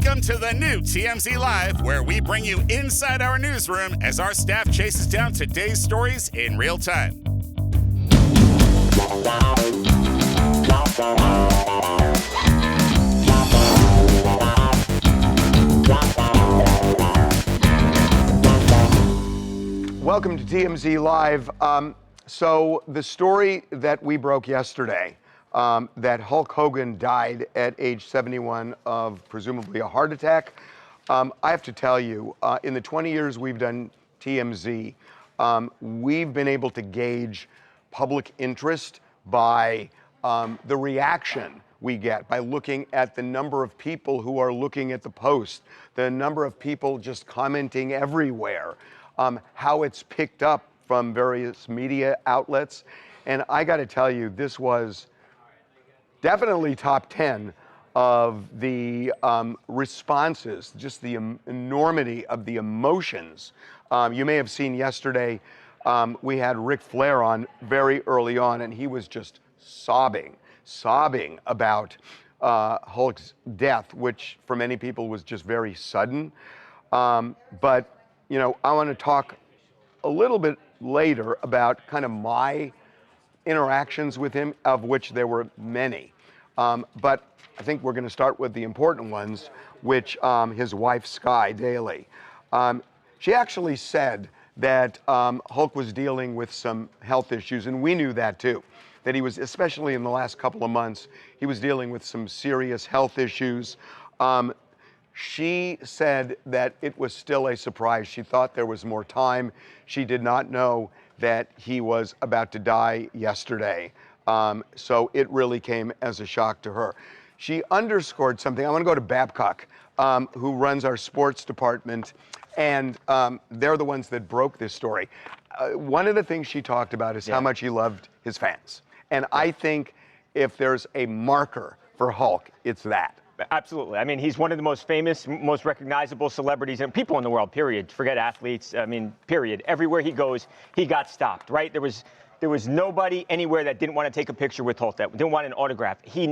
Welcome to the new TMZ Live, where we bring you inside our newsroom as our staff chases down today's stories in real time. Welcome to TMZ Live. So the story that we broke yesterday, that Hulk Hogan died at age 71 of presumably a heart attack. I have to tell you, in the 20 years we've done TMZ, we've been able to gauge public interest by the reaction we get, by looking at the number of people who are looking at the post, the number of people just commenting everywhere, how it's picked up from various media outlets. And I got to tell you, this was definitely top 10 of the responses, just the enormity of the emotions. You may have seen yesterday, we had Ric Flair on very early on, and he was just sobbing about Hulk's death, which for many people was just very sudden. But, you know, I want to talk a little bit later about kind of my interactions with him, of which there were many. But I think we're going to start with the important ones, which his wife, Sky Daly. She actually said that Hulk was dealing with some health issues, and we knew that too, that he was, especially in the last couple of months, he was dealing with some serious health issues. She said that it was still a surprise. She thought there was more time. She did not know that he was about to die yesterday. So it really came as a shock to her. She underscored something. I want to go to Babcock, who runs our sports department, and they're the ones that broke this story. One of the things she talked about is how much he loved his fans. And I think if there's a marker for Hulk, it's that. Absolutely. I mean, he's one of the most famous, most recognizable celebrities and people in the world, period. Forget athletes. I mean, period. Everywhere he goes, he got stopped, right? There was nobody anywhere that didn't want to take a picture with Hulk, that didn't want an autograph. He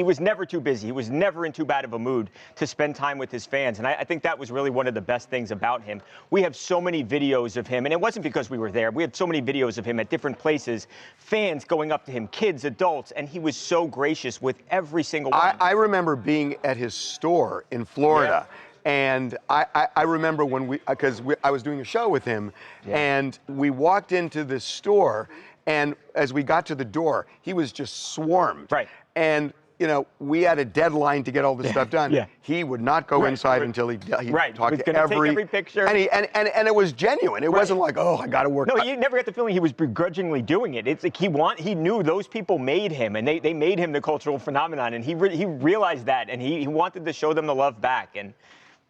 was never too busy. He was never in too bad of a mood to spend time with his fans. And I think that was really one of the best things about him. We have so many videos of him, and it wasn't because we were there. We had so many videos of him at different places, fans going up to him, kids, adults, and he was so gracious with every single one. I remember being at his store in Florida. Yeah. And I remember when I was doing a show with him, and we walked into this store, and as we got to the door, he was just swarmed. Right. And, you know, we had a deadline to get all this stuff done. He would not go inside until he talked to every picture. And it was genuine. It wasn't like, oh, I got to work. No, you never get the feeling he was begrudgingly doing it. It's like he knew those people made him, and they made him the cultural phenomenon, and he realized that, and he wanted to show them the love back, and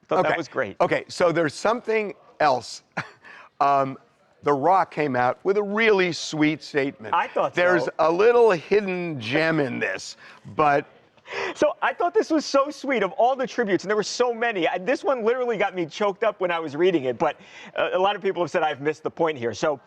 that was great. Okay, so there's something else. The Rock came out with a really sweet statement. I thought so. There's a little hidden gem in this, but... So I thought this was so sweet of all the tributes, and there were so many. This one literally got me choked up when I was reading it, but a lot of people have said I've missed the point here. So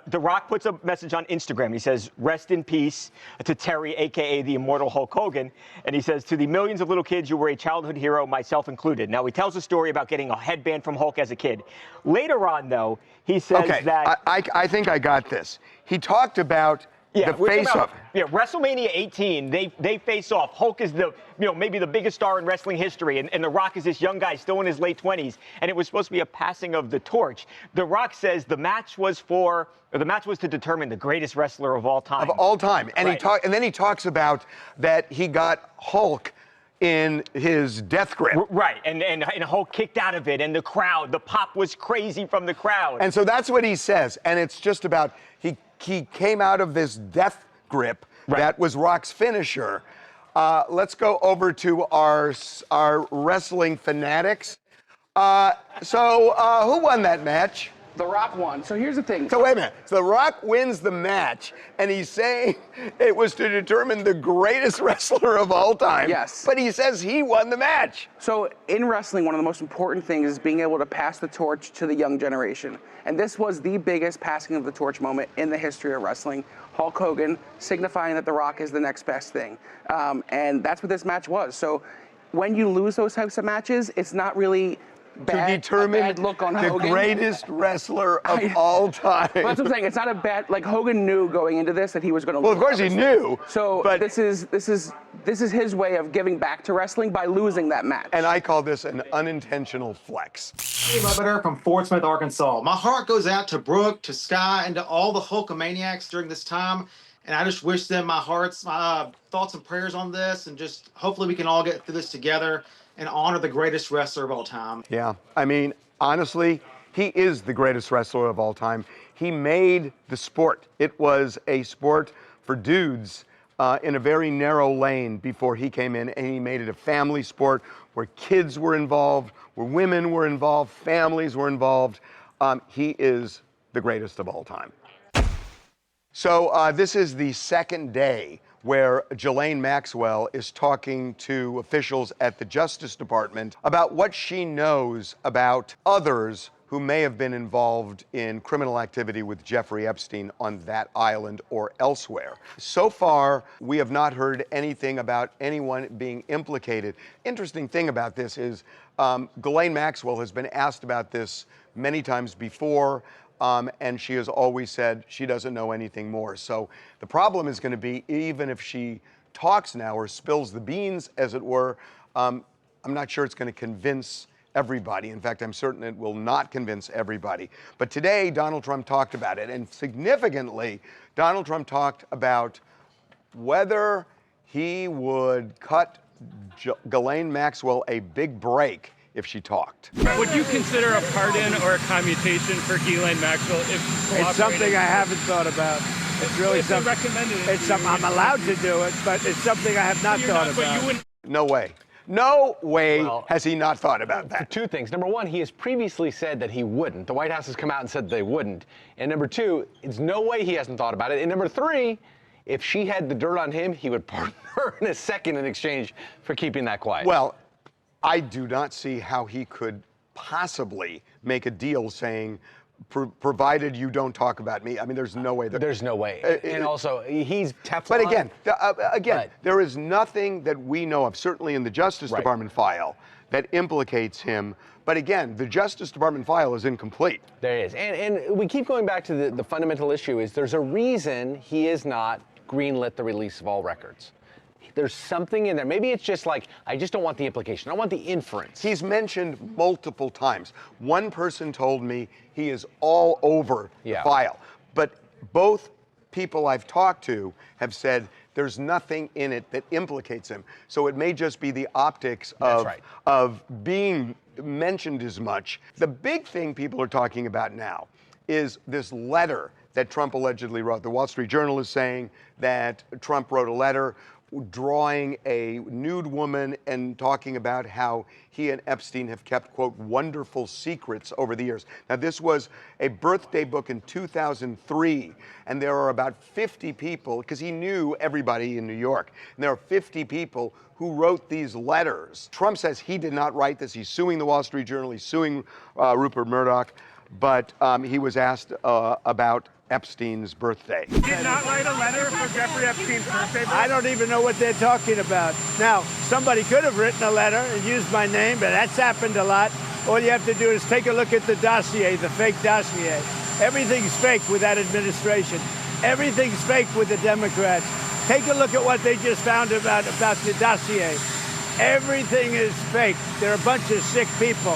The Rock puts a message on Instagram. He says, "Rest in peace to Terry, a.k.a. the immortal Hulk Hogan." And he says, "To the millions of little kids, you were a childhood hero, myself included." Now, he tells a story about getting a headband from Hulk as a kid. Later on, though, he says that... I think I got this. He talked about... the face-off. Yeah, WrestleMania 18, they face off. Hulk is maybe the biggest star in wrestling history, and The Rock is this young guy still in his late 20s, and it was supposed to be a passing of the torch. The Rock says the match was to determine the greatest wrestler of all time. Of all time. And and then he talks about that he got Hulk in his death grip. Right, and Hulk kicked out of it, and the crowd, the pop was crazy from the crowd. And so that's what he says, and it's just about, he came out of this death grip. That was Rock's finisher. Let's go over to our wrestling fanatics. Who won that match? The Rock won. So here's the thing. So wait a minute. So The Rock wins the match, and he's saying it was to determine the greatest wrestler of all time. Yes. But he says he won the match. So in wrestling, one of the most important things is being able to pass the torch to the young generation. And this was the biggest passing of the torch moment in the history of wrestling. Hulk Hogan signifying that The Rock is the next best thing. And that's what this match was. So when you lose those types of matches, it's not really bad, to determine a bad look on the Hogan. greatest wrestler of all time. Well, that's what I'm saying. It's not a bad, like Hogan knew going into this that he was going to lose. Well, of course he knew. So but this is his way of giving back to wrestling by losing that match. And I call this an unintentional flex. Hey, Lubiter from Fort Smith, Arkansas. My heart goes out to Brooke, to Sky, and to all the Hulkamaniacs during this time. And I just wish them my thoughts and prayers on this, and just hopefully we can all get through this together and honor the greatest wrestler of all time. Yeah, I mean, honestly, he is the greatest wrestler of all time. He made the sport. It was a sport for dudes in a very narrow lane before he came in, and he made it a family sport where kids were involved, where women were involved, families were involved. He is the greatest of all time. So this is the second day where Ghislaine Maxwell is talking to officials at the Justice Department about what she knows about others who may have been involved in criminal activity with Jeffrey Epstein on that island or elsewhere. So far, we have not heard anything about anyone being implicated. Interesting thing about this is Ghislaine Maxwell has been asked about this many times before. And she has always said she doesn't know anything more. So the problem is going to be, even if she talks now or spills the beans, as it were, I'm not sure it's going to convince everybody. In fact, I'm certain it will not convince everybody. But today, Donald Trump talked about it. And significantly, Donald Trump talked about whether he would cut Ghislaine Maxwell a big break if she talked. Would you consider a pardon or a commutation for Ghislaine Maxwell if she's cooperating? It's something I haven't thought about. It's really if they something. recommended it, It's something I'm allowed to do it, but it's something I have not thought But about. you wouldn't. No way. No way Well, has he not thought about that. Two things. Number one, he has previously said that he wouldn't. The White House has come out and said they wouldn't. And number two, it's no way he hasn't thought about it. And number three, if she had the dirt on him, he would pardon her in a second in exchange for keeping that quiet. Well, I do not see how he could possibly make a deal saying, provided you don't talk about me. I mean, there's no way. There's no way. And also, he's Teflon. But again, Right. there is nothing that we know of, certainly in the Justice Right. Department file, that implicates him. But again, the Justice Department file is incomplete. There is. And we keep going back to the fundamental issue is there's a reason he is not greenlit the release of all records. There's something in there. Maybe it's just like, I just don't want the implication. I want the inference. He's mentioned multiple times. One person told me he is all over the file. But both people I've talked to have said there's nothing in it that implicates him. So it may just be the optics of being mentioned as much. The big thing people are talking about now is this letter that Trump allegedly wrote. The Wall Street Journal is saying that Trump wrote a letter drawing a nude woman and talking about how he and Epstein have kept, quote, wonderful secrets over the years. Now, this was a birthday book in 2003, and there are about 50 people, because he knew everybody in New York, and there are 50 people who wrote these letters. Trump says he did not write this. He's suing the Wall Street Journal. He's suing Rupert Murdoch, but he was asked about Epstein's birthday. Did not write a letter for Jeffrey Epstein's birthday. I don't even know what they're talking about. Now, somebody could have written a letter and used my name, but that's happened a lot. All you have to do is take a look at the dossier, the fake dossier. Everything's fake with that administration. Everything's fake with the Democrats. Take a look at what they just found about the dossier. Everything is fake. They're a bunch of sick people.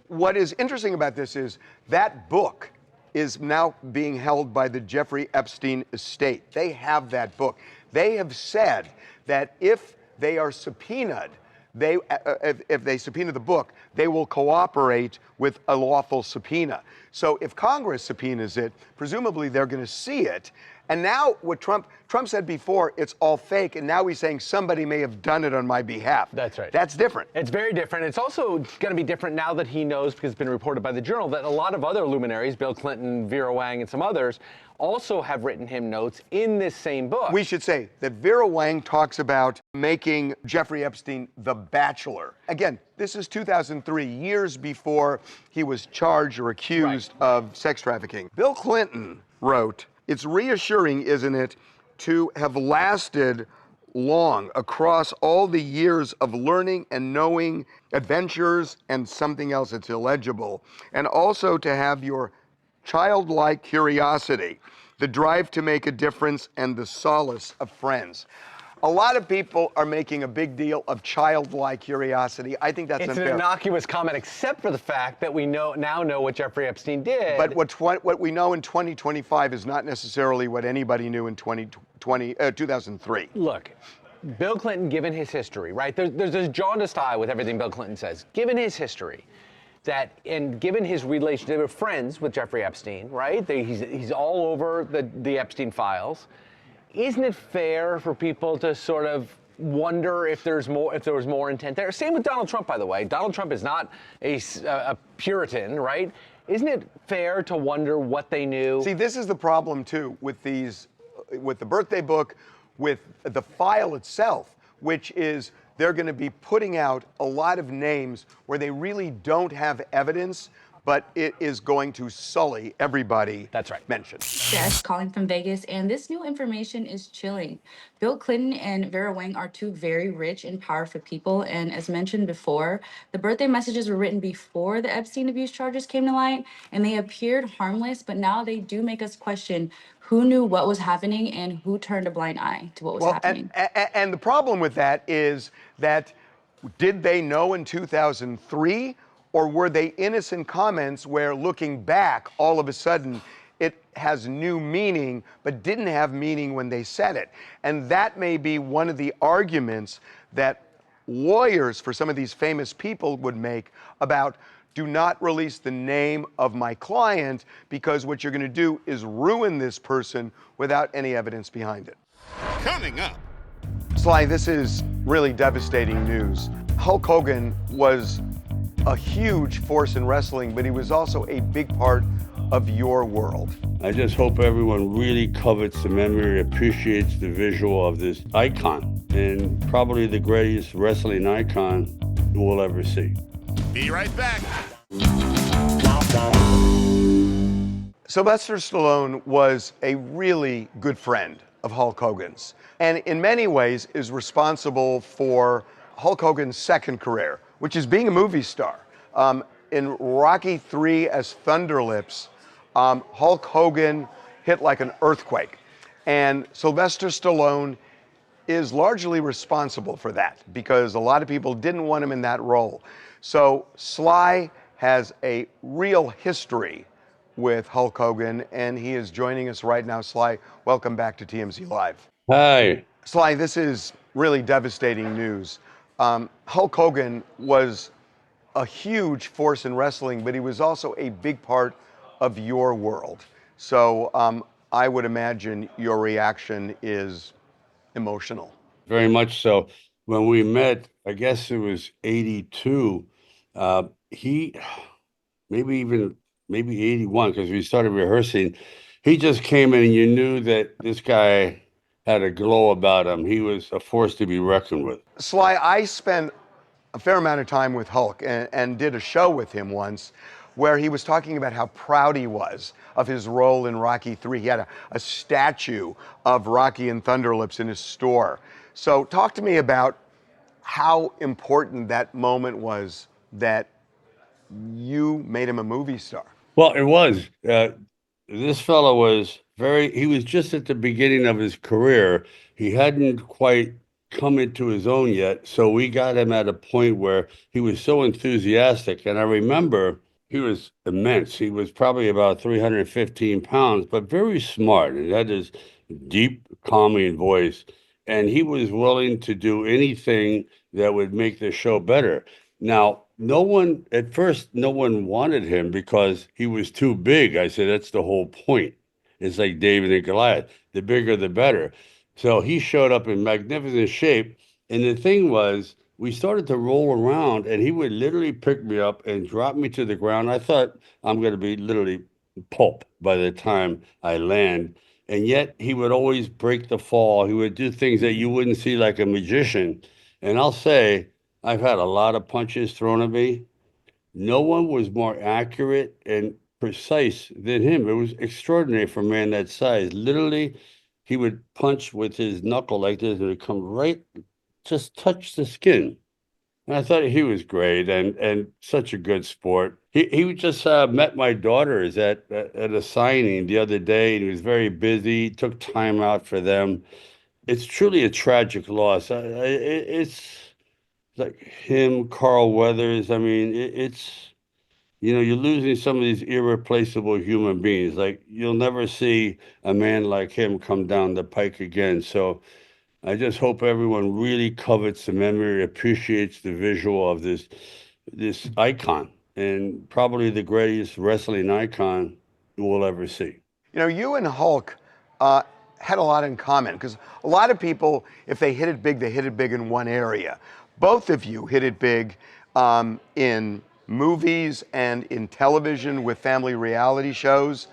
What is interesting about this is that book is now being held by the Jeffrey Epstein estate. They have that book. They have said that if they are subpoenaed, if they subpoena the book, they will cooperate with a lawful subpoena. So if Congress subpoenas it, presumably they're going to see it. And now what Trump said before, it's all fake, and now he's saying somebody may have done it on my behalf. That's right. That's different. It's very different. It's also going to be different now that he knows, because it's been reported by the Journal, that a lot of other luminaries, Bill Clinton, Vera Wang, and some others, also have written him notes in this same book. We should say that Vera Wang talks about making Jeffrey Epstein the Bachelor. Again, this is 2003, years before he was charged or accused of sex trafficking. Bill Clinton wrote, "It's reassuring, isn't it, to have lasted long across all the years of learning and knowing, adventures and something else that's illegible, and also to have your childlike curiosity, the drive to make a difference, and the solace of friends. A lot of people are making a big deal of childlike curiosity. I think that's it's unfair. It's an innocuous comment, except for the fact that we now know what Jeffrey Epstein did. But what we know in 2025 is not necessarily what anybody knew in 2003. Look, Bill Clinton, given his history, right? There's this jaundiced eye with everything Bill Clinton says. Given his history, and given his relationship, they were friends with Jeffrey Epstein, right? He's all over the Epstein files. Isn't it fair for people to sort of wonder if there was more intent there? Same with Donald Trump, by the way. Donald Trump is not a Puritan, right? Isn't it fair to wonder what they knew? See, this is the problem too with the birthday book, with the file itself, which is they're going to be putting out a lot of names where they really don't have evidence, but it is going to sully everybody that's right mentioned. Jess calling from Vegas, and this new information is chilling. Bill Clinton and Vera Wang are two very rich and powerful people, and as mentioned before, the birthday messages were written before the Epstein abuse charges came to light, and they appeared harmless, but now they do make us question who knew what was happening and who turned a blind eye to what was happening. And the problem with that is that did they know in 2003? Or were they innocent comments where, looking back, all of a sudden it has new meaning, but didn't have meaning when they said it? And that may be one of the arguments that lawyers for some of these famous people would make about, do not release the name of my client, because what you're going to do is ruin this person without any evidence behind it. Coming up. Sly, this is really devastating news. Hulk Hogan was a huge force in wrestling, but he was also a big part of your world. I just hope everyone really covets the memory, appreciates the visual of this icon, and probably the greatest wrestling icon we'll ever see. Be right back. Sylvester Stallone was a really good friend of Hulk Hogan's, and in many ways is responsible for Hulk Hogan's second career, which is being a movie star. In Rocky III as Thunderlips, Hulk Hogan hit like an earthquake. And Sylvester Stallone is largely responsible for that, because a lot of people didn't want him in that role. So Sly has a real history with Hulk Hogan, and he is joining us right now. Sly, welcome back to TMZ Live. Hi. Sly, this is really devastating news. Hulk Hogan was a huge force in wrestling, but he was also a big part of your world. So I would imagine your reaction is emotional. Very much so. When we met, I guess it was 82, maybe 81, because we started rehearsing. He just came in and you knew that this guy had a glow about him. He was a force to be reckoned with. Sly, I spent a fair amount of time with Hulk and did a show with him once where he was talking about how proud he was of his role in Rocky III. He had a statue of Rocky and Thunderlips in his store. So talk to me about how important that moment was that you made him a movie star. Well, it was. This fellow was he was just at the beginning of his career. He hadn't quite come into his own yet. So we got him at a point where he was so enthusiastic. And I remember he was immense. He was probably about 315 pounds, but very smart. And had this deep, calming voice. And he was willing to do anything that would make the show better. Now, at first, no one wanted him because he was too big. I said, that's the whole point. It's like David and Goliath. The bigger, the better. So he showed up in magnificent shape. And the thing was, we started to roll around and he would literally pick me up and drop me to the ground. I thought I'm going to be literally pulp by the time I land. And yet he would always break the fall. He would do things that you wouldn't see like a magician. And I'll say, I've had a lot of punches thrown at me. No one was more accurate and precise than him. It was extraordinary for a man that size. Literally, he would punch with his knuckle like this, and it would come right, just touch the skin. And I thought he was great and such a good sport. He just met my daughters at a signing the other day, and he was very busy. Took time out for them. It's truly a tragic loss. It's like him, Carl Weathers. I mean, it's you're losing some of these irreplaceable human beings. Like you'll never see a man like him come down the pike again. So I just hope everyone really covets the memory, appreciates the visual of this icon, and probably the greatest wrestling icon we'll ever see. You and Hulk had a lot in common because a lot of people, if they hit it big in one area. Both of you hit it big in movies and in television with family reality shows.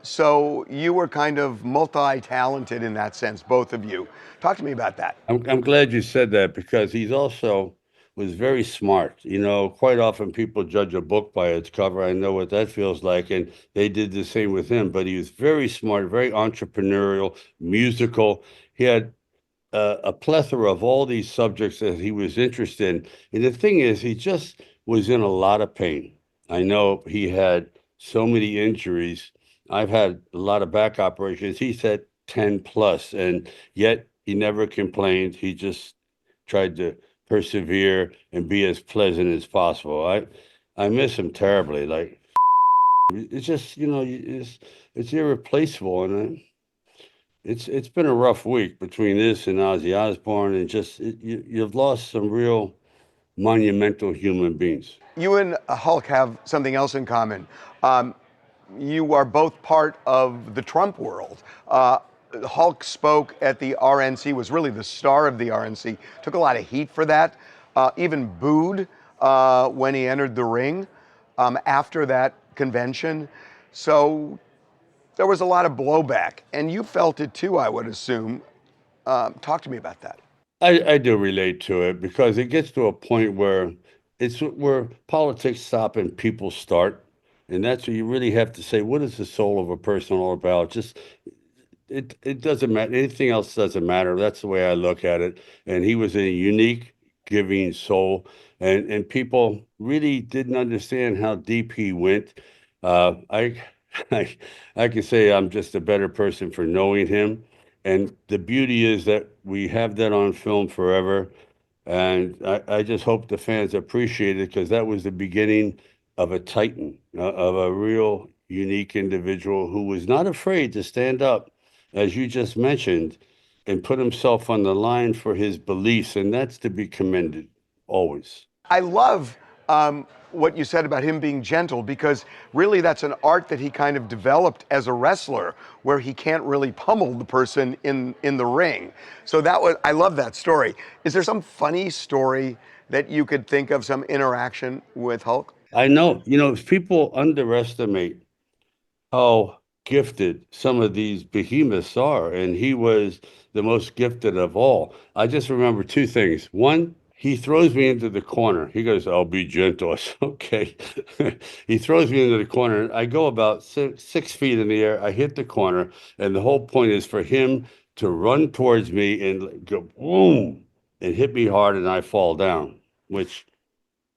So you were kind of multi-talented in that sense, both of you. Talk to me about that. I'm glad you said that because he's also was very smart. Quite often people judge a book by its cover. I know what that feels like, and they did the same with him. But he was very smart, very entrepreneurial, musical. He had a plethora of all these subjects that he was interested in. And the thing is, he just was in a lot of pain. I know he had so many injuries. I've had a lot of back operations. He's had 10 plus, and yet he never complained. He just tried to persevere and be as pleasant as possible. I miss him terribly. Like, it's just, it's irreplaceable. And it's been a rough week between this and Ozzy Osbourne, and just you've lost some real monumental human beings. You and Hulk have something else in common. You are both part of the Trump world. Hulk spoke at the RNC, was really the star of the RNC, took a lot of heat for that, even booed when he entered the ring after that convention. So there was a lot of blowback, and you felt it too, I would assume. Talk to me about that. I do relate to it because it gets to a point where it's where politics stop and people start. And that's where you really have to say, what is the soul of a person all about? Just it doesn't matter. Anything else doesn't matter. That's the way I look at it. And he was a unique, giving soul. And people really didn't understand how deep he went. I can say I'm just a better person for knowing him. And the beauty is that we have that on film forever. And I just hope the fans appreciate it because that was the beginning of a titan, of a real unique individual who was not afraid to stand up, as you just mentioned, and put himself on the line for his beliefs. And that's to be commended always. I love what you said about him being gentle, because really that's an art that he kind of developed as a wrestler, where he can't really pummel the person in the ring. So I love that story. Is there some funny story that you could think of, some interaction with Hulk? I know, people underestimate how gifted some of these behemoths are, and he was the most gifted of all. I just remember two things. One, he throws me into the corner. He goes, "I'll be gentle." I said, "Okay." He throws me into the corner. I go about 6 feet in the air. I hit the corner, and the whole point is for him to run towards me and go boom and hit me hard, and I fall down, which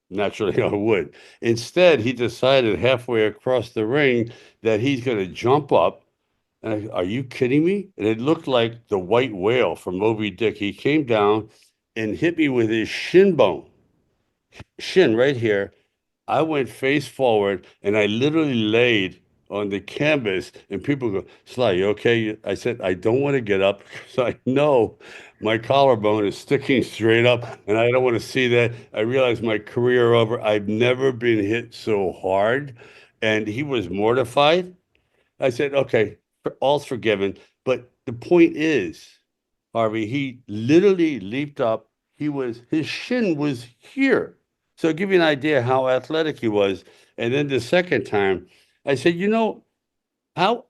naturally I would. Instead, he decided halfway across the ring that he's going to jump up. And are you kidding me? And it looked like the white whale from Moby Dick. He came down and hit me with his shin right here. I went face forward, and I literally laid on the canvas, and people go, "Sly, you okay?" I said, "I don't want to get up because I know my collarbone is sticking straight up, and I don't want to see that." I realized my career over. I've never been hit so hard, and he was mortified. I said, "Okay, all's forgiven." But the point is, Harvey, he literally leaped up. His shin was here. So I'll give you an idea how athletic he was. And then the second time, I said, how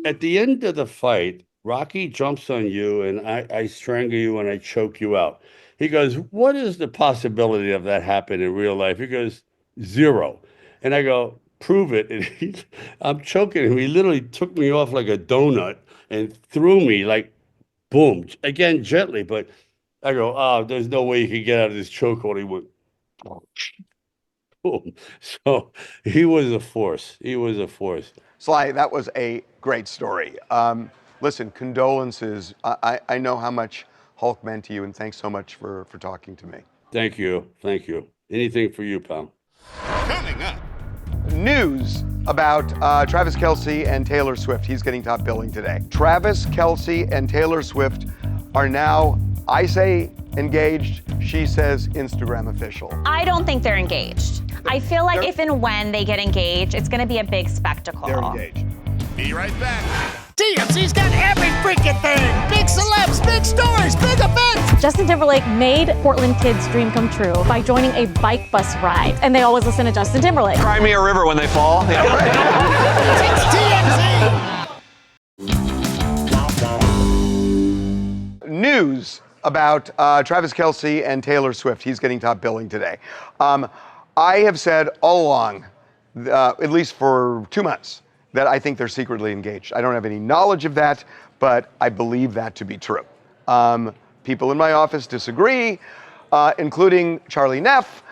at the end of the fight, Rocky jumps on you and I strangle you and I choke you out. He goes, "What is the possibility of that happening in real life?" He goes, "Zero." And I go, "Prove it." And I'm choking him. He literally took me off like a donut and threw me like, boom, again, gently. But I go, oh, there's no way he could get out of this chokehold. He went, boom. So he was a force. He was a force. Sly, that was a great story. Listen, condolences. I know how much Hulk meant to you, and thanks so much for talking to me. Thank you. Thank you. Anything for you, pal. Coming up. News about Travis Kelce and Taylor Swift. He's getting top billing today. Travis Kelce and Taylor Swift are now, I say engaged, she says Instagram official. I don't think they're engaged. I feel like if and when they get engaged, it's going to be a big spectacle. They're engaged. Be right back. TMZ's got every freaking thing. Big celebs, big stories, big events. Justin Timberlake made Portland kids' dream come true by joining a bike bus ride. And they always listen to Justin Timberlake. Cry me a river when they fall. It's TMZ. News about Travis Kelce and Taylor Swift. He's getting top billing today. I have said all along, at least for 2 months, that I think they're secretly engaged. I don't have any knowledge of that, but I believe that to be true. People in my office disagree, including Charlie Neff,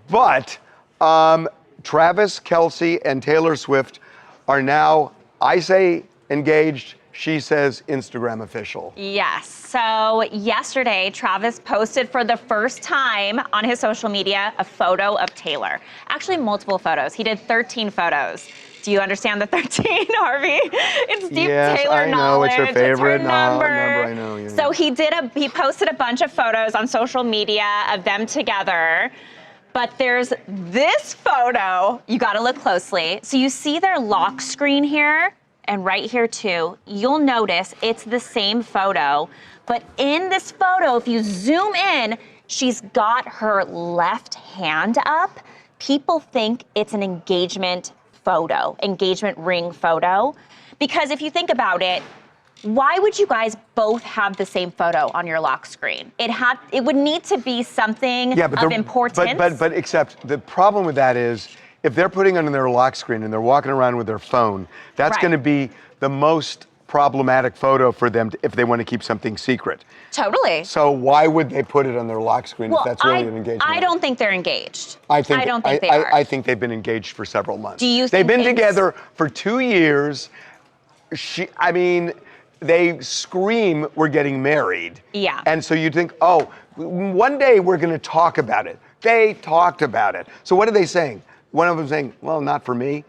but Travis Kelce and Taylor Swift are now, I say engaged, she says Instagram official. Yes. So yesterday, Travis posted for the first time on his social media a photo of Taylor. Actually, multiple photos. He did 13 photos. Do you understand the 13, Harvey? It's deep Taylor I know, knowledge. it's her favorite number. I know. Yeah. So he posted a bunch of photos on social media of them together. But there's this photo. You got to look closely. So you see their lock screen here and right here too. You'll notice it's the same photo. But in this photo, if you zoom in, she's got her left hand up. People think it's an engagement ring photo. Because if you think about it, why would you guys both have the same photo on your lock screen? It would need to be something of importance. But except the problem with that is if they're putting on their lock screen and they're walking around with their phone, that's going to be the most problematic photo for them if they want to keep something secret. Totally. So why would they put it on their lock screen if that's really an engagement? I don't think they're engaged. I don't think they are. I think they've been engaged for several months. Do you They've think been together for 2 years. They scream we're getting married. Yeah. And so you think, oh, one day we're going to talk about it. They talked about it. So what are they saying? One of them saying, well, not for me.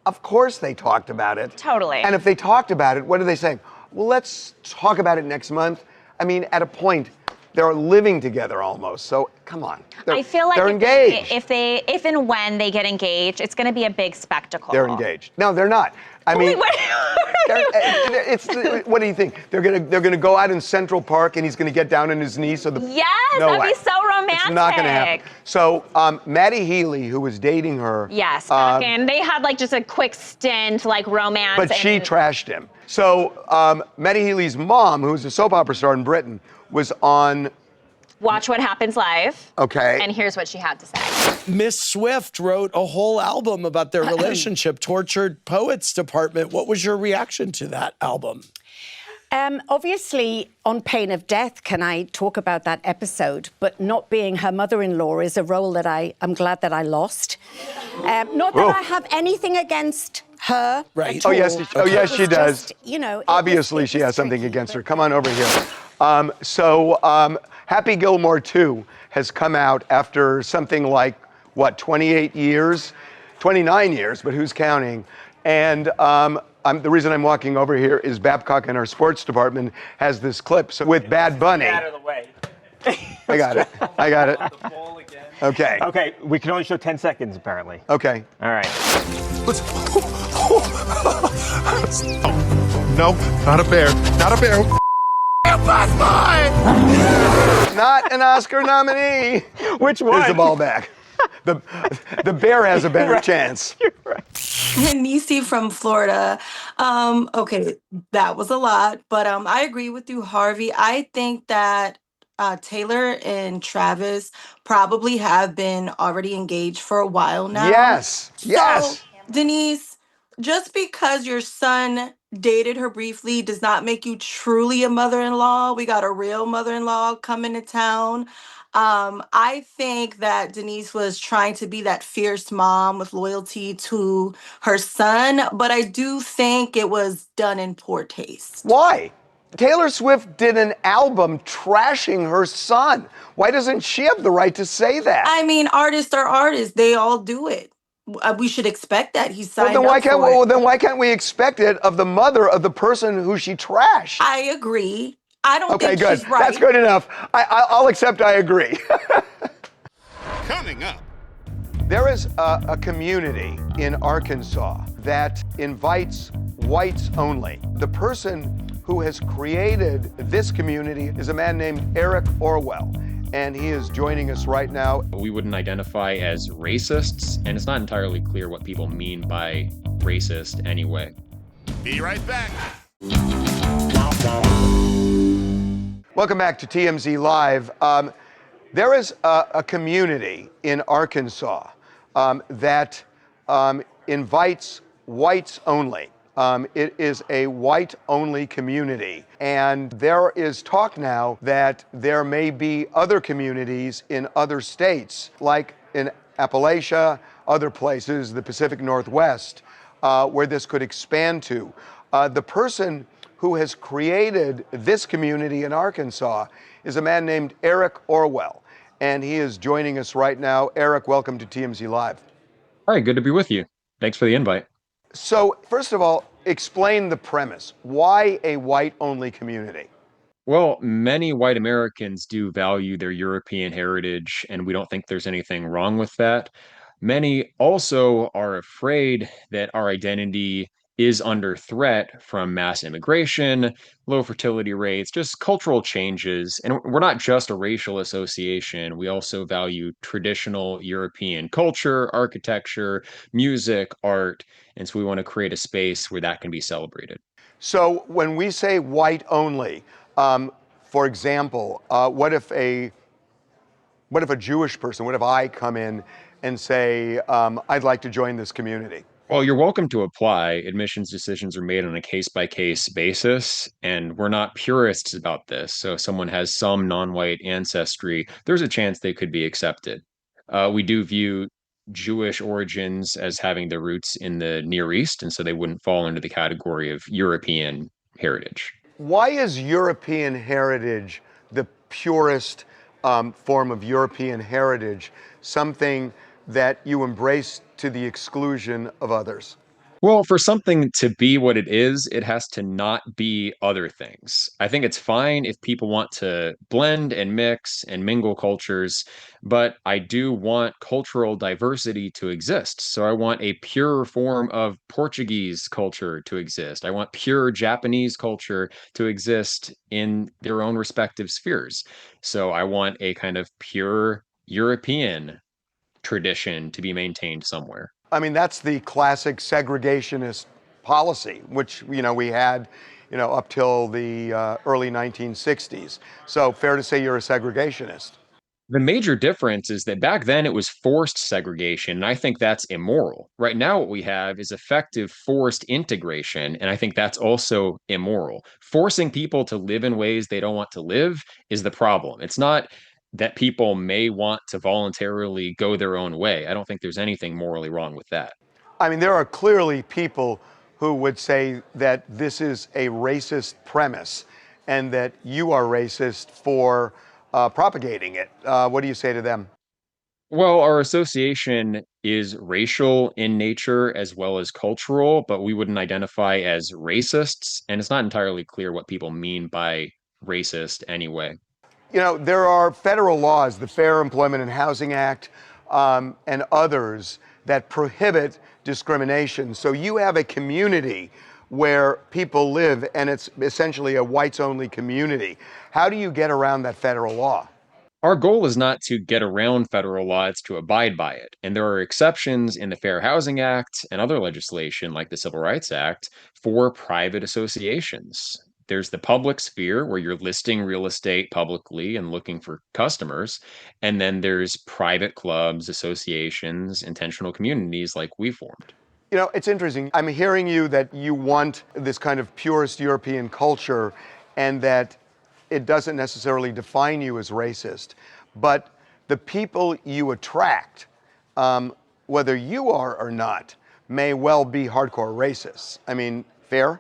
Of course they talked about it. Totally. And if they talked about it, what are they saying? Well, let's talk about it next month. I mean, at a point, they're living together almost. So come on. I feel like they're engaged. If and when they get engaged, it's going to be a big spectacle. They're engaged. No, they're not. I mean, what do you think? They're gonna go out in Central Park and he's gonna get down on his knees so that'd be so romantic. It's not gonna happen. So Maddie Healy, who was dating her, they had like just a quick stint, like romance. But she trashed him. So Maddie Healy's mom, who's a soap opera star in Britain, was on Watch What Happens Live. Okay. And here's what she had to say. Miss Swift wrote a whole album about their relationship, Tortured Poets Department. What was your reaction to that album? Obviously, on pain of death, can I talk about that episode? But not being her mother-in-law is a role that I'm glad that I lost. Not that I have anything against her. Right. At all. Yes, she does. Just, obviously she has something against her. Come on over here. Happy Gilmore 2 has come out after something like, 28 years? 29 years, but who's counting? And the reason I'm walking over here is Babcock in our sports department has this clip with Bad Bunny. Get out of the way. I got it. The ball again. Okay. Okay, we can only show 10 seconds, apparently. Okay. All right. No, not a bear. Not a bear. Not an Oscar nominee. Which one? Here's the ball back. The bear has a better chance. You're right. Nisi from Florida. Okay, that was a lot, but I agree with you, Harvey. I think that Taylor and Travis probably have been already engaged for a while now. Yes. So, Denise, just because your son dated her briefly does not make you truly a mother-in-law. We got a real mother-in-law coming to town. I think that Denise was trying to be that fierce mom with loyalty to her son, but I do think it was done in poor taste. Why? Taylor Swift did an album trashing her son. Why doesn't she have the right to say that? I mean, artists are artists. They all do it. We should expect that. He signed then why up can't for it. well, then why can't we expect it of the mother of the person who she trashed? I agree. I don't Okay, think good. she's right. That's good enough. I'll accept I agree. Coming up. There is a community in Arkansas that invites whites only. The person who has created this community is a man named Eric Orwell, and he is joining us right now. We wouldn't identify as racists, and it's not entirely clear what people mean by racist anyway. Be right back. Welcome back to TMZ Live. There is a community in Arkansas that invites whites only. It is a white-only community, and there is talk now that there may be other communities in other states, like in Appalachia, other places, the Pacific Northwest, where this could expand to. The person who has created this community in Arkansas is a man named Eric Orwell, and he is joining us right now. Eric, welcome to TMZ Live. All right, good to be with you. Thanks for the invite. So, first of all, explain the premise. Why a white-only community? Well, many white Americans do value their European heritage, and we don't think there's anything wrong with that. Many also are afraid that our identity is under threat from mass immigration, low fertility rates, just cultural changes. And we're not just a racial association. We also value traditional European culture, architecture, music, art. And so we want to create a space where that can be celebrated. So when we say white only, for example, what if a Jewish person, what if I come in and say, I'd like to join this community? Well, you're welcome to apply. Admissions decisions are made on a case-by-case basis, and we're not purists about this. So if someone has some non-white ancestry, there's a chance they could be accepted. We do view Jewish origins as having their roots in the Near East, and so they wouldn't fall into the category of European heritage. Why is European heritage the purest form of European heritage, something that you embrace to the exclusion of others? Well, for something to be what it is, it has to not be other things. I think it's fine if people want to blend and mix and mingle cultures, but I do want cultural diversity to exist. So I want a pure form of Portuguese culture to exist. I want pure Japanese culture to exist in their own respective spheres. So I want a kind of pure European tradition to be maintained somewhere. I mean, that's the classic segregationist policy, which, we had, up till the early 1960s. So fair to say you're a segregationist. The major difference is that back then it was forced segregation, and I think that's immoral. Right now, what we have is effective forced integration, and I think that's also immoral. Forcing people to live in ways they don't want to live is the problem. It's not that people may want to voluntarily go their own way. I don't think there's anything morally wrong with that. I mean, there are clearly people who would say that this is a racist premise and that you are racist for propagating it. What do you say to them? Well, our association is racial in nature as well as cultural, but we wouldn't identify as racists, and it's not entirely clear what people mean by racist anyway. There are federal laws, the Fair Employment and Housing Act, and others that prohibit discrimination. So you have a community where people live, and it's essentially a whites-only community. How do you get around that federal law? Our goal is not to get around federal law, it's to abide by it. And there are exceptions in the Fair Housing Act and other legislation like the Civil Rights Act for private associations. There's the public sphere where you're listing real estate publicly and looking for customers. And then there's private clubs, associations, intentional communities like we formed. You know, it's interesting. I'm hearing you that you want this kind of purest European culture and that it doesn't necessarily define you as racist. But the people you attract, whether you are or not, may well be hardcore racists. I mean, fair?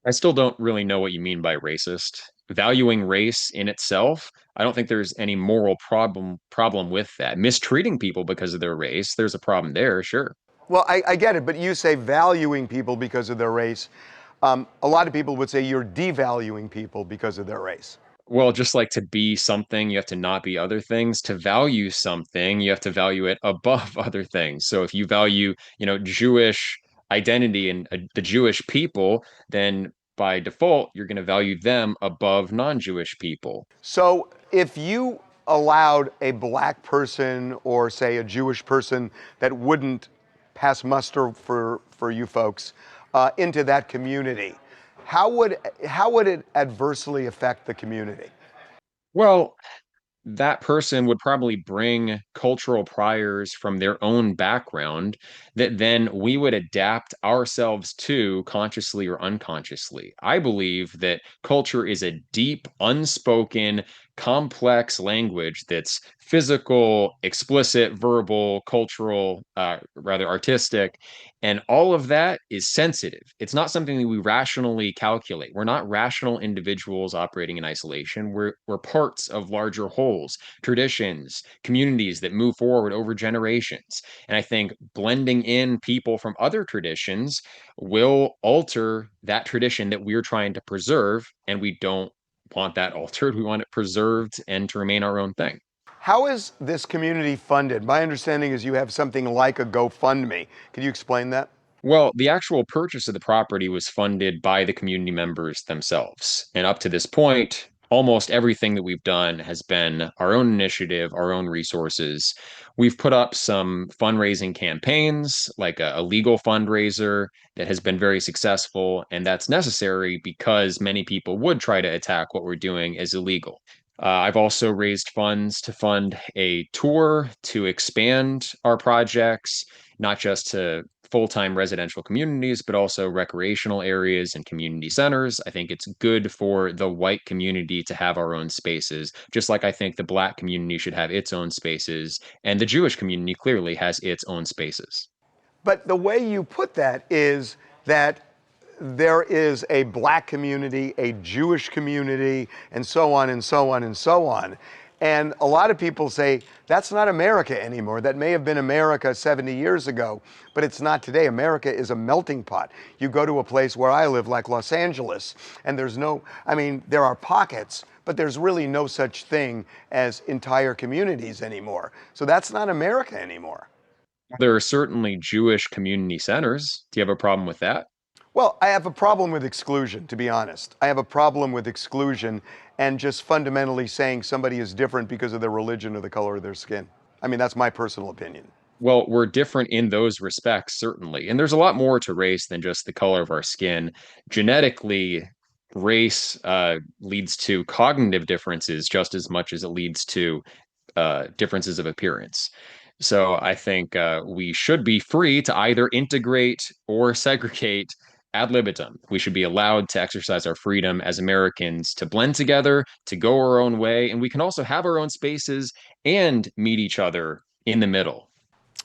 I still don't really know what you mean by racist. Valuing race in itself, I don't think there's any moral problem with that. Mistreating people because of their race, there's a problem there, sure. Well, I get it, but you say valuing people because of their race. A lot of people would say you're devaluing people because of their race. Well, just like to be something, you have to not be other things. To value something, you have to value it above other things. So if you value, Jewish identity and the Jewish people, then by default, you're going to value them above non-Jewish people. So if you allowed a black person or say a Jewish person that wouldn't pass muster for you folks into that community, how would it adversely affect the community? Well, that person would probably bring cultural priors from their own background that then we would adapt ourselves to consciously or unconsciously. I believe that culture is a deep, unspoken, complex language that's physical, explicit, verbal, cultural, rather artistic, and all of that is sensitive. It's not something that we rationally calculate. We're not rational individuals operating in isolation. We're parts of larger wholes, traditions, communities that move forward over generations. And I think blending in people from other traditions will alter that tradition that we're trying to preserve, and we don't want that altered. We want it preserved and to remain our own thing. How is this community funded? My understanding is you have something like a GoFundMe. Can you explain that? Well, the actual purchase of the property was funded by the community members themselves. And up to this point, almost everything that we've done has been our own initiative, our own resources. We've put up some fundraising campaigns, like a legal fundraiser that has been very successful. And that's necessary because many people would try to attack what we're doing as illegal. I've also raised funds to fund a tour to expand our projects, not just to full-time residential communities, but also recreational areas and community centers. I think it's good for the white community to have our own spaces, just like I think the Black community should have its own spaces, and the Jewish community clearly has its own spaces. But the way you put that is that there is a Black community, a Jewish community, and so on and so on and so on. And a lot of people say, that's not America anymore. That may have been America 70 years ago, but it's not today. America is a melting pot. You go to a place where I live, like Los Angeles, and there are pockets, but there's really no such thing as entire communities anymore. So that's not America anymore. There are certainly Jewish community centers. Do you have a problem with that? Well, I have a problem with exclusion, to be honest. I have a problem with exclusion and just fundamentally saying somebody is different because of their religion or the color of their skin. I mean, that's my personal opinion. Well, we're different in those respects, certainly. And there's a lot more to race than just the color of our skin. Genetically, race leads to cognitive differences just as much as it leads to differences of appearance. So I think we should be free to either integrate or segregate ad libitum. We should be allowed to exercise our freedom as Americans to blend together, to go our own way, and we can also have our own spaces and meet each other in the middle.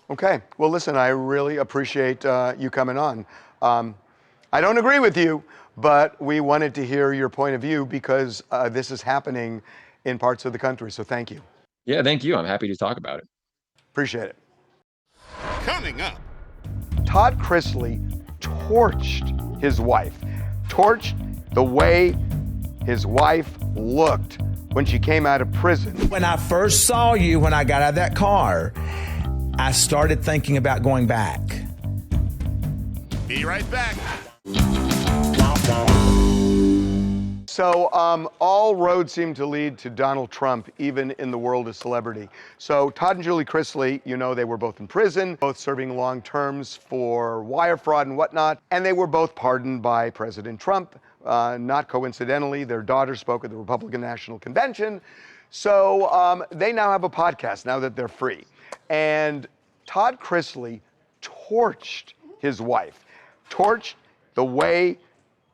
Okay. Well, listen, I really appreciate you coming on. I don't agree with you, but we wanted to hear your point of view because this is happening in parts of the country. So thank you. Yeah, thank you. I'm happy to talk about it. Appreciate it. Coming up, Todd Chrisley torched his wife, torched the way his wife looked when she came out of prison. When I first saw you, when I got out of that car, I started thinking about going back. Be right back. So all roads seem to lead to Donald Trump, even in the world of celebrity. So Todd and Julie Chrisley, they were both in prison, both serving long terms for wire fraud and whatnot, and they were both pardoned by President Trump. Not coincidentally, their daughter spoke at the Republican National Convention. So they now have a podcast now that they're free. And Todd Chrisley torched his wife, torched the way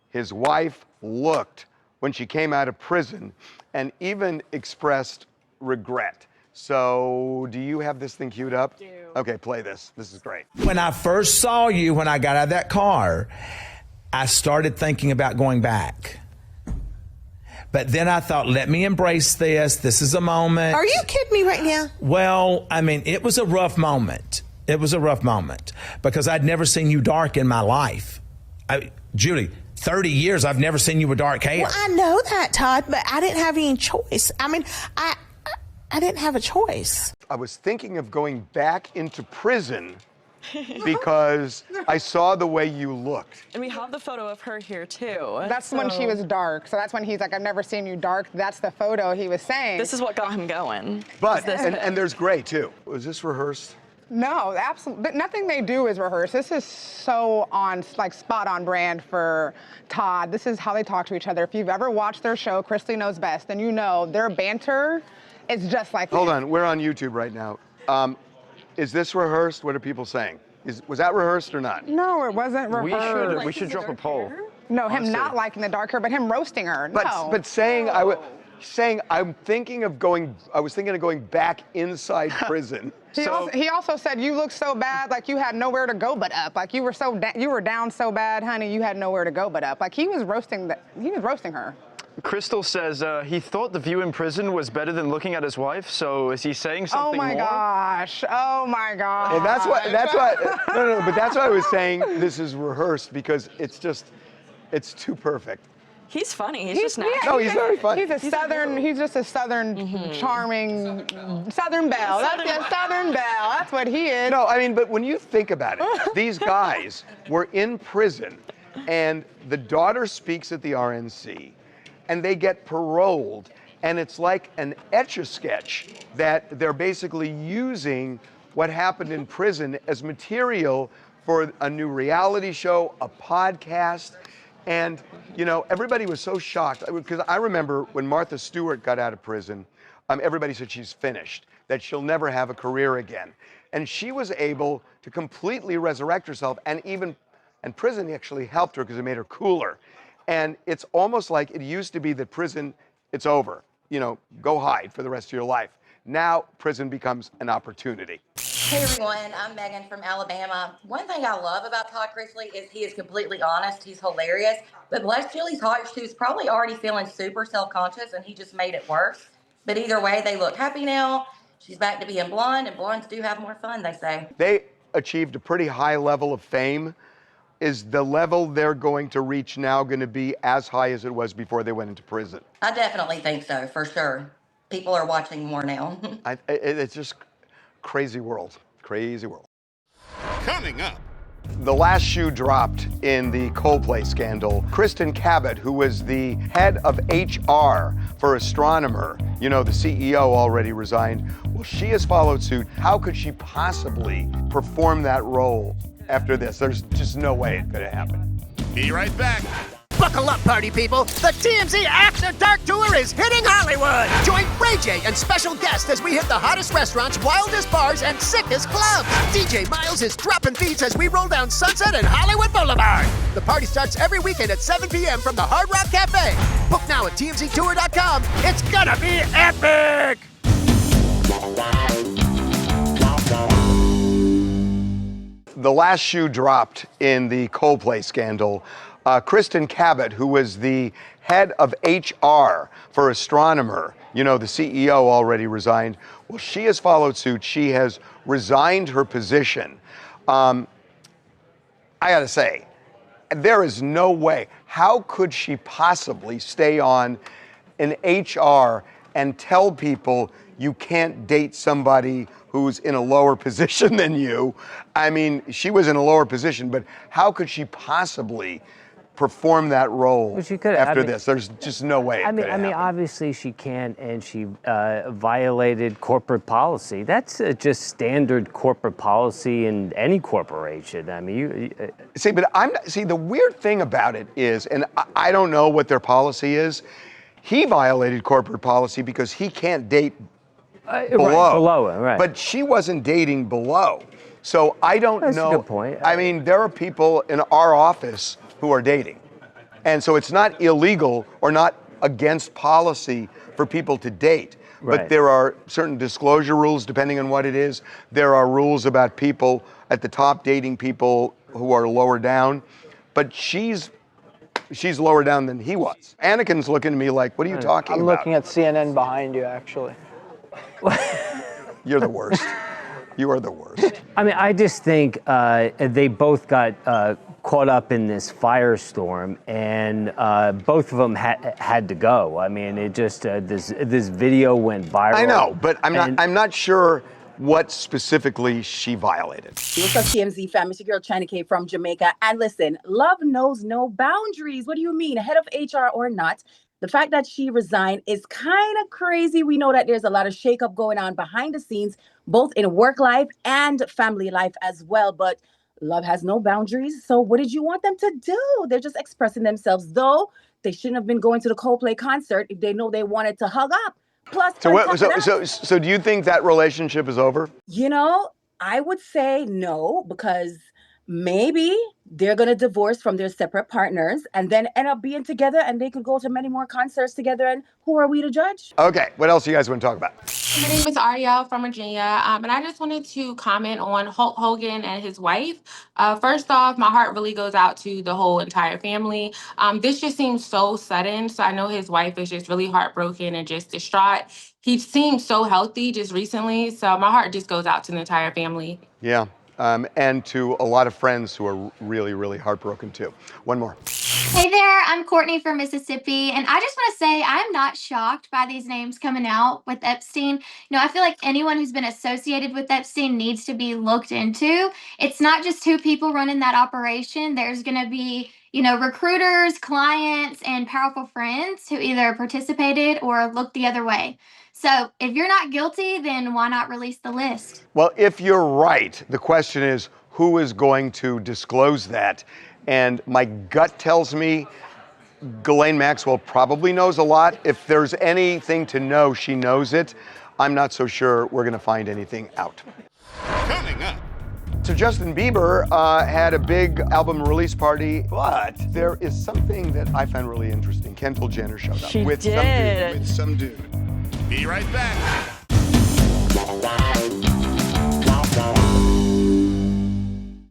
his wife looked when she came out of prison, and even expressed regret. So, do you have this thing queued up? Okay, play this. This is great. When I first saw you, when I got out of that car, I started thinking about going back. But then I thought, let me embrace this. This is a moment. Are you kidding me right now? Well, I mean, it was a rough moment. It was a rough moment because I'd never seen you dark in my life. Julie, 30 years, I've never seen you with dark hair. Well, I know that, Todd, but I didn't have any choice. I mean, I didn't have a choice. I was thinking of going back into prison because I saw the way you looked. And we have the photo of her here too. That's when she was dark. So that's when he's like, I've never seen you dark. That's the photo he was saying. This is what got him going. But, and there's gray too. Was this rehearsed? No, absolutely. Nothing they do is rehearsed. This is so like spot on brand for Todd. This is how they talk to each other. If you've ever watched their show, Kristin Knows Best, then you know their banter is just like Hold on, we're on YouTube right now. Is this rehearsed? What are people saying? Was that rehearsed or not? No, it wasn't rehearsed. We should drop a poll. No, Honestly. him not liking the dark hair, but him roasting her. But saying I was thinking of going back inside prison. He also said you look so bad, like you had nowhere to go but up. Like you were down so bad, honey, you had nowhere to go but up. Like he was roasting her. Crystal says he thought the view in prison was better than looking at his wife. So is he saying something more? Oh my gosh. And that's why but that's why I was saying this is rehearsed, because it's too perfect. He's funny. He's just natural. No, he's very funny. He's just a southern, charming, Southern belle. That's a Southern belle. That's what he is. No, I mean, but when you think about it, these guys were in prison, and the daughter speaks at the RNC, and they get paroled, and it's like an Etch-a-Sketch that they're basically using what happened in prison as material for a new reality show, a podcast. And, you know, everybody was so shocked, because I remember when Martha Stewart got out of prison, everybody said she's finished, that she'll never have a career again. And she was able to completely resurrect herself, and prison actually helped her because it made her cooler. And it's almost like it used to be that prison, it's over, you know, go hide for the rest of your life. Now prison becomes an opportunity. Hey everyone, I'm Megan from Alabama. One thing I love about Todd Chrisley is he is completely honest. He's hilarious. But bless Julie's heart, she was probably already feeling super self-conscious, and he just made it worse. But either way, they look happy now. She's back to being blonde, and blondes do have more fun, they say. They achieved a pretty high level of fame. Is the level they're going to reach now going to be as high as it was before they went into prison? I definitely think so, for sure. People are watching more now. It's just crazy world. Crazy world. Coming up. The last shoe dropped in the Coldplay scandal. Kristin Cabot, who was the head of HR for Astronomer, you know, the CEO already resigned. Well, she has followed suit. How could she possibly perform that role after this? There's just no way it could have happened. Be right back. Buckle up, party people. The TMZ After Dark Tour is hitting Hollywood. Join Ray J and special guests as we hit the hottest restaurants, wildest bars, and sickest clubs. DJ Miles is dropping beats as we roll down Sunset and Hollywood Boulevard. The party starts every weekend at 7 p.m. from the Hard Rock Cafe. Book now at TMZTour.com. It's gonna be epic! The last shoe dropped in the Coldplay scandal. Kristin Cabot, who was the head of HR for Astronomer, you know, the CEO already resigned. Well, she has followed suit. She has resigned her position. I gotta say, there is no way. How could she possibly stay on in HR and tell people you can't date somebody who's in a lower position than you? I mean, she was in a lower position, but how could she possibly perform that role after this? There's just no way. I mean, obviously she can, and she violated corporate policy. That's just standard corporate policy in any corporation. I mean, the weird thing about it is, and I don't know what their policy is. He violated corporate policy because he can't date below. Right. But she wasn't dating below. So I don't That's know. a good point. I mean, there are people in our office who are dating. And so it's not illegal or not against policy for people to date. Right. But there are certain disclosure rules depending on what it is. There are rules about people at the top dating people who are lower down. But she's lower down than he was. Anakin's looking at me like, what are you talking I'm about? looking at CNN behind you, actually. You're the worst. You are the worst. I mean, I just think they both got caught up in this firestorm, and both of them had to go. I mean, it just this video went viral. I know, but I'm not sure what specifically she violated. What's up, TMZ fam? It's your girl China K from Jamaica. And listen, love knows no boundaries. What do you mean, head of HR or not? The fact that she resigned is kind of crazy. We know that there's a lot of shakeup going on behind the scenes, both in work life and family life as well. But love has no boundaries. So what did you want them to do? They're just expressing themselves, though they shouldn't have been going to the Coldplay concert if they know they wanted to hug up. Plus, So do you think that relationship is over? you know, I would say no, because maybe they're going to divorce from their separate partners and then end up being together, and they could go to many more concerts together. And who are we to judge? Okay, what else do you guys want to talk about? My name is Ariel from Virginia, and I just wanted to comment on Hulk Hogan and his wife. First off, my heart really goes out to the whole entire family. This just seems so sudden, so I know his wife is just really heartbroken and just distraught. He seems so healthy just recently, so my heart just goes out to the entire family. Yeah, and to a lot of friends who are really, really heartbroken too. One more. Hey there, I'm Courtney from Mississippi, and I just want to say I'm not shocked by these names coming out with Epstein. You know, I feel like anyone who's been associated with Epstein needs to be looked into. It's not just two people running that operation. There's going to be, you know, recruiters, clients, and powerful friends who either participated or looked the other way. So if you're not guilty, then why not release the list? Well, if you're right, the question is who is going to disclose that? And my gut tells me Ghislaine Maxwell probably knows a lot. If there's anything to know, she knows it. I'm not so sure we're going to find anything out. Coming up. So Justin Bieber had a big album release party, but there is something that I found really interesting. Kendall Jenner showed up with some dude. Be right back.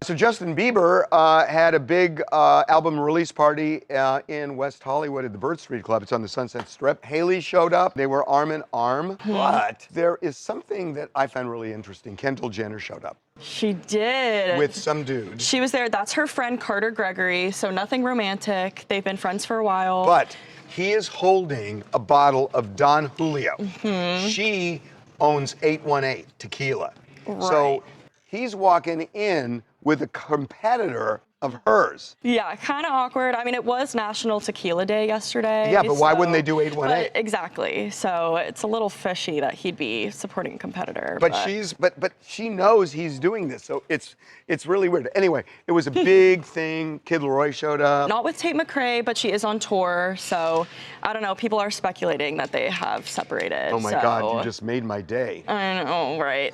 So Justin Bieber had a big album release party in West Hollywood at the Bird Street Club. It's on the Sunset Strip. Haley showed up. They were arm in arm. But there is something that I found really interesting. Kendall Jenner showed up. She did. With some dude. She was there. That's her friend Carter Gregory, so nothing romantic. They've been friends for a while. But he is holding a bottle of Don Julio. She owns 818 tequila. So he's walking in with a competitor of hers. Yeah, kind of awkward. I mean, it was National Tequila Day yesterday. Yeah, but why wouldn't they do 818? Exactly. So it's a little fishy that he'd be supporting a competitor. But she knows he's doing this, so it's really weird. Anyway, it was a big thing. Kid Laroi showed up. Not with Tate McRae, but she is on tour, so I don't know. People are speculating that they have separated. Oh my God, you just made my day. I know, right?